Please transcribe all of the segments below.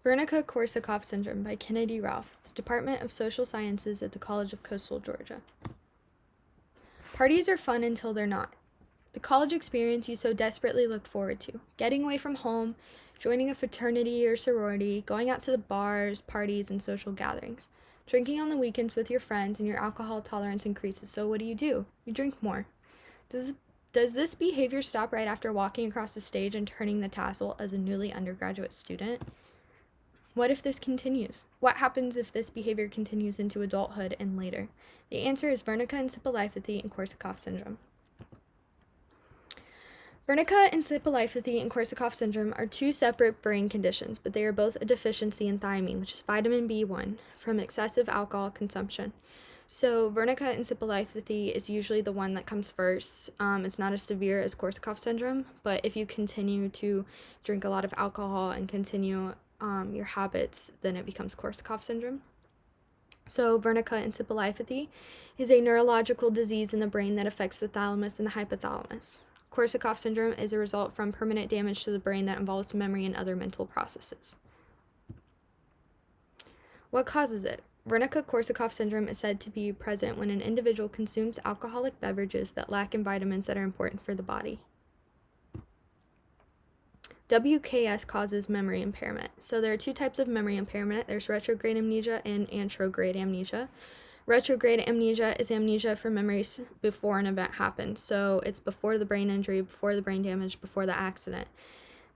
Wernicke-Korsakoff syndrome by Kennedy Ralph, the Department of Social Sciences at the College of Coastal Georgia. Parties are fun until they're not. The college experience you so desperately looked forward to. Getting away from home, joining a fraternity or sorority, going out to the bars, parties, and social gatherings. Drinking on the weekends with your friends and your alcohol tolerance increases, so what do? You drink more. Does this behavior stop right after walking across the stage and turning the tassel as a newly undergraduate student? What if this continues? What happens if this behavior continues into adulthood and later? The answer is Wernicke-encephalopathy and Korsakoff syndrome. Wernicke-encephalopathy and Korsakoff syndrome are two separate brain conditions, but they are both a deficiency in thiamine, which is vitamin B1, from excessive alcohol consumption. So Wernicke-encephalopathy is usually the one that comes first. It's not as severe as Korsakoff syndrome, but if you continue to drink a lot of alcohol and continue your habits, then it becomes Korsakoff syndrome. So Wernicke-encephalopathy is a neurological disease in the brain that affects the thalamus and the hypothalamus. Korsakoff syndrome is a result from permanent damage to the brain that involves memory and other mental processes. What causes it? Wernicke-Korsakoff syndrome is said to be present when an individual consumes alcoholic beverages that lack in vitamins that are important for the body. WKS causes memory impairment. So there are two types of memory impairment. There's retrograde amnesia and anterograde amnesia. Retrograde amnesia is amnesia for memories before an event happened. So it's before the brain injury, before the brain damage, before the accident.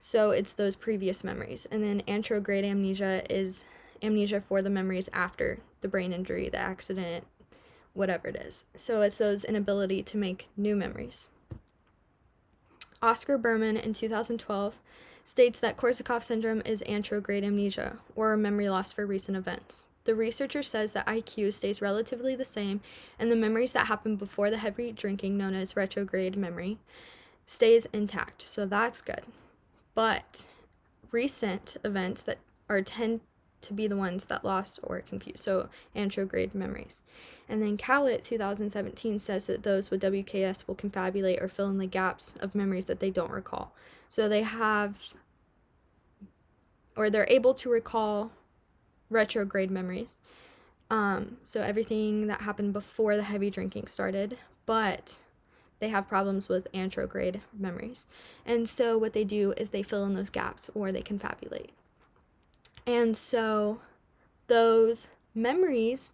So it's those previous memories. And then anterograde amnesia is amnesia for the memories after the brain injury, the accident, whatever it is. So it's those inability to make new memories. Oscar Berman in 2012 states that Korsakoff syndrome is anterograde amnesia, or memory loss for recent events. The researcher says that IQ stays relatively the same, and the memories that happen before the heavy drinking, known as retrograde memory, stays intact, so that's good. But recent events that tend to be the ones that lost or confused, so anterograde memories. And then Cowlett 2017 says that those with WKS will confabulate or fill in the gaps of memories that they don't recall. So they have, or they're able to recall retrograde memories. So everything that happened before the heavy drinking started, but they have problems with anterograde memories. And so what they do is they fill in those gaps, or they confabulate. And so those memories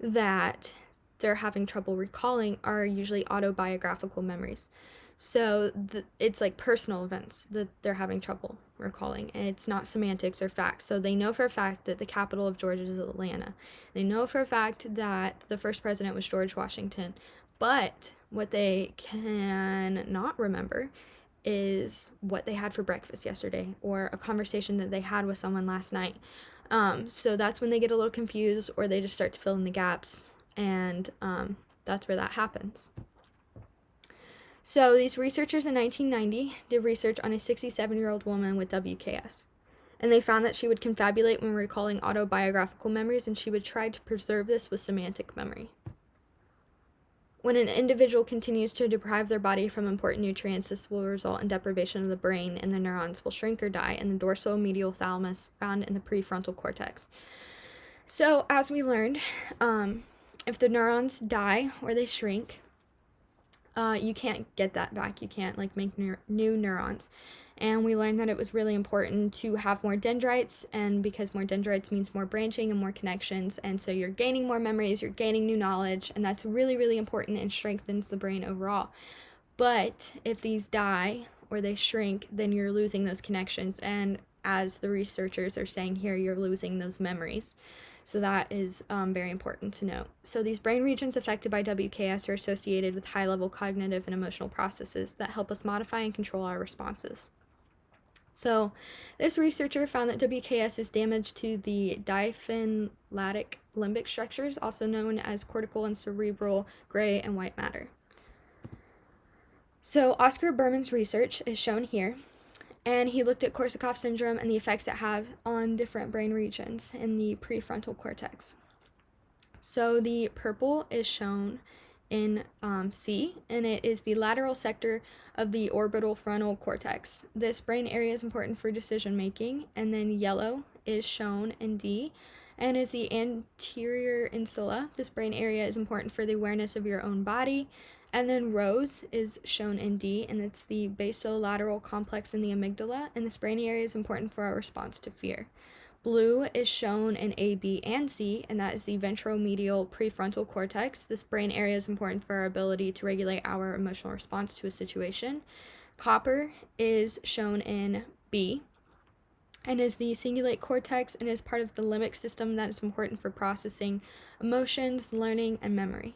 that they're having trouble recalling are usually autobiographical memories. So it's like personal events that they're having trouble recalling, and it's not semantics or facts. So they know for a fact that the capital of Georgia is Atlanta. They know for a fact that the first president was George Washington. But what they can not remember is what they had for breakfast yesterday, or a conversation that they had with someone last night. So that's when they get a little confused, or they just start to fill in the gaps, and that's where that happens. So these researchers in 1990 did research on a 67-year-old woman with WKS, and they found that she would confabulate when recalling autobiographical memories, and she would try to preserve this with semantic memory. When an individual continues to deprive their body from important nutrients, this will result in deprivation of the brain, and the neurons will shrink or die in the dorsal-medial thalamus found in the prefrontal cortex. So, as we learned, if the neurons die or they shrink, you can't get that back. You can't make new neurons. And we learned that it was really important to have more dendrites, and because more dendrites means more branching and more connections, and so you're gaining more memories, you're gaining new knowledge, and that's really, really important and strengthens the brain overall. But if these die or they shrink, then you're losing those connections, and as the researchers are saying here, you're losing those memories. So that is very important to note. So these brain regions affected by WKS are associated with high-level cognitive and emotional processes that help us modify and control our responses. So this researcher found that WKS is damage to the diaphylatic limbic structures, also known as cortical and cerebral gray and white matter. So Oscar Berman's research is shown here, and he looked at Korsakoff syndrome and the effects it has on different brain regions in the prefrontal cortex. So the purple is shown in C, and it is the lateral sector of the orbital frontal cortex. This brain area is important for decision making, and then yellow is shown in D and is the anterior insula. This brain area is important for the awareness of your own body. And then rose is shown in D, and it's the basolateral complex in the amygdala, and this brain area is important for our response to fear. Blue is shown in A, B, and C, and that is the ventromedial prefrontal cortex. This brain area is important for our ability to regulate our emotional response to a situation. Copper is shown in B, and is the cingulate cortex, and is part of the limbic system that is important for processing emotions, learning, and memory.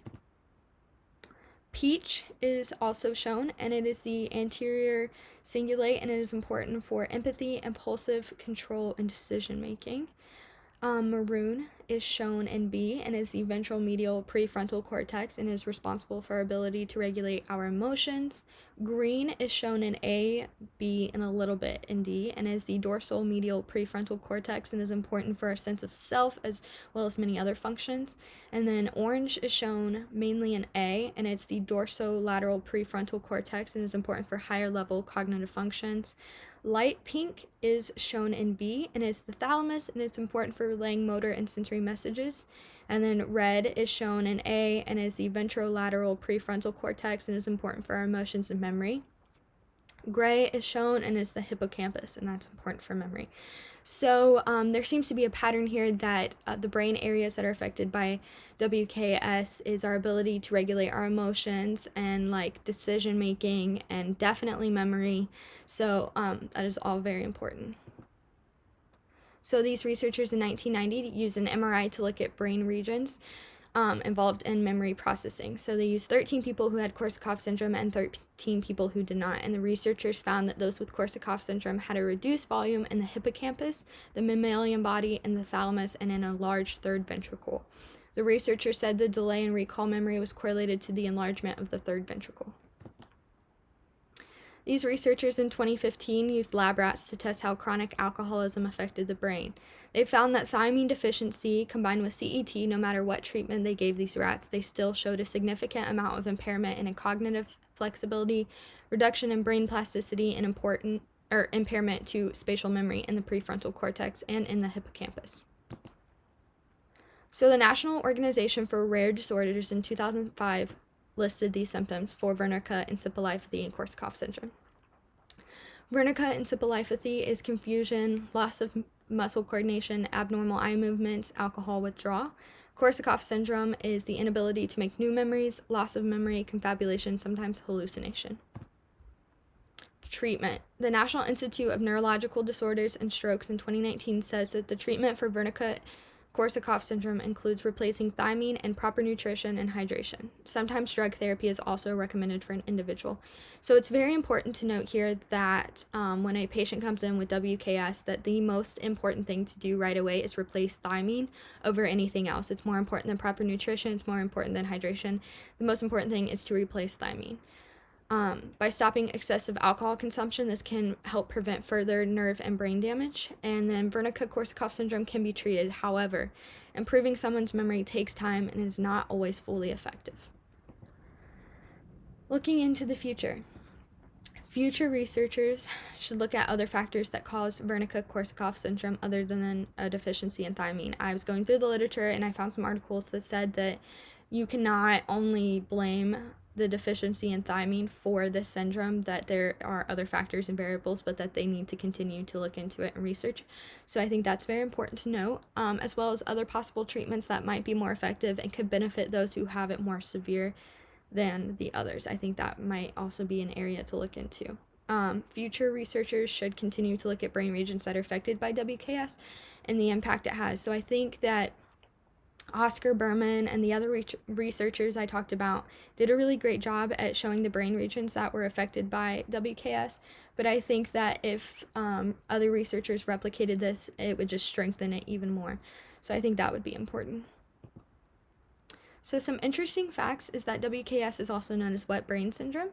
Peach is also shown, and it is the anterior cingulate, and it is important for empathy, impulsive control, and decision making. Maroon is shown in B and is the ventral medial prefrontal cortex and is responsible for our ability to regulate our emotions. Green is shown in A, B, and a little bit in D and is the dorsal medial prefrontal cortex and is important for our sense of self as well as many other functions. And then orange is shown mainly in A and it's the dorsolateral prefrontal cortex and is important for higher level cognitive functions. Light pink is shown in B and is the thalamus and it's important for relaying motor and sensory messages. And then red is shown in A and is the ventrolateral prefrontal cortex and is important for our emotions and memory. Gray is shown and is the hippocampus, and that's important for memory. So there seems to be a pattern here that the brain areas that are affected by WKS is our ability to regulate our emotions and like decision making and definitely memory. So that is all very important. So these researchers in 1990 used an MRI to look at brain regions involved in memory processing. So they used 13 people who had Korsakoff syndrome and 13 people who did not. And the researchers found that those with Korsakoff syndrome had a reduced volume in the hippocampus, the mammalian body, and the thalamus, and in a large third ventricle. The researchers said the delay in recall memory was correlated to the enlargement of the third ventricle. These researchers in 2015 used lab rats to test how chronic alcoholism affected the brain. They found that thiamine deficiency combined with CET, no matter what treatment they gave these rats, they still showed a significant amount of impairment in cognitive flexibility, reduction in brain plasticity, and impairment to spatial memory in the prefrontal cortex and in the hippocampus. So the National Organization for Rare Disorders in 2005 listed these symptoms for Wernicke-Encephalopathy and Korsakoff syndrome. Wernicke-Encephalopathy is confusion, loss of muscle coordination, abnormal eye movements, alcohol withdrawal. Korsakoff syndrome is the inability to make new memories, loss of memory, confabulation, sometimes hallucination. Treatment. The National Institute of Neurological Disorders and Strokes in 2019 says that the treatment for Wernicke-Korsakoff syndrome includes replacing thiamine and proper nutrition and hydration. Sometimes drug therapy is also recommended for an individual. So it's very important to note here that when a patient comes in with WKS, that the most important thing to do right away is replace thiamine over anything else. It's more important than proper nutrition. It's more important than hydration. The most important thing is to replace thiamine. By stopping excessive alcohol consumption, this can help prevent further nerve and brain damage. And then Wernicke-Korsakoff syndrome can be treated. However, improving someone's memory takes time and is not always fully effective. Looking into the future. Future researchers should look at other factors that cause Wernicke-Korsakoff syndrome other than a deficiency in thiamine. I was going through the literature and I found some articles that said that you cannot only blame the deficiency in thiamine for this syndrome, that there are other factors and variables, but that they need to continue to look into it and research. So I think that's very important to note, as well as other possible treatments that might be more effective and could benefit those who have it more severe than the others. I think that might also be an area to look into. Future researchers should continue to look at brain regions that are affected by WKS and the impact it has. So I think that Oscar Berman and the other researchers I talked about did a really great job at showing the brain regions that were affected by WKS, but I think that if other researchers replicated this, it would just strengthen it even more. So I think that would be important. So some interesting facts is that WKS is also known as wet brain syndrome.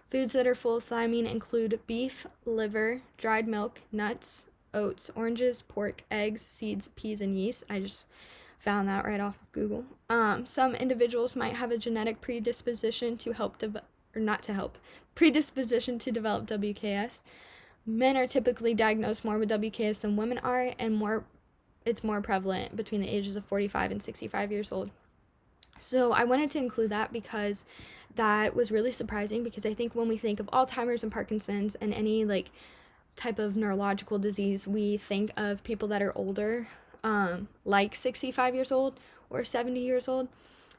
Foods that are full of thiamine include beef, liver, dried milk, nuts, oats, oranges, pork, eggs, seeds, peas, and yeast. I just found that right off of Google. Some individuals might have a genetic predisposition to predisposition to develop WKS. Men are typically diagnosed more with WKS than women are, and more it's more prevalent between the ages of 45 and 65 years old. So I wanted to include that because that was really surprising, because I think when we think of Alzheimer's and Parkinson's and any like type of neurological disease, we think of people that are older, like 65 years old or 70 years old.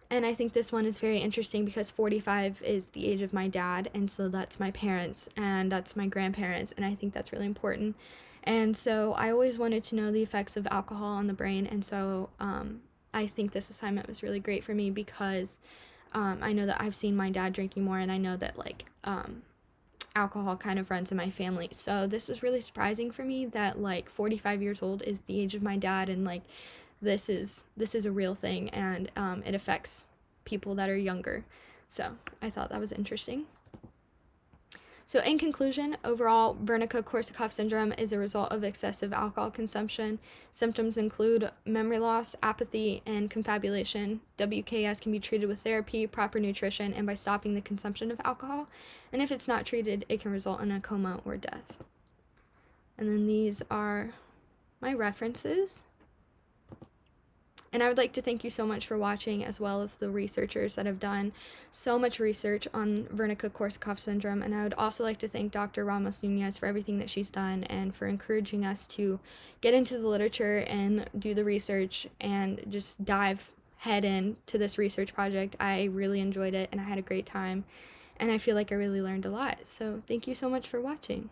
And I think this one is very interesting because 45 is the age of my dad, and so that's my parents and that's my grandparents, and I think that's really important. And so I always wanted to know the effects of alcohol on the brain, and so I think this assignment was really great for me because I know that I've seen my dad drinking more, and I know that alcohol kind of runs in my family. So this was really surprising for me that 45 years old is the age of my dad, and this is a real thing, and it affects people that are younger. So I thought that was interesting. So in conclusion, overall, Wernicke-Korsakoff syndrome is a result of excessive alcohol consumption. Symptoms include memory loss, apathy, and confabulation. WKS can be treated with therapy, proper nutrition, and by stopping the consumption of alcohol. And if it's not treated, it can result in a coma or death. And then these are my references. And I would like to thank you so much for watching, as well as the researchers that have done so much research on Wernicke-Korsakoff syndrome. And I would also like to thank Dr. Ramos Nunez for everything that she's done and for encouraging us to get into the literature and do the research and just dive head into this research project. I really enjoyed it and I had a great time, and I feel like I really learned a lot. So thank you so much for watching.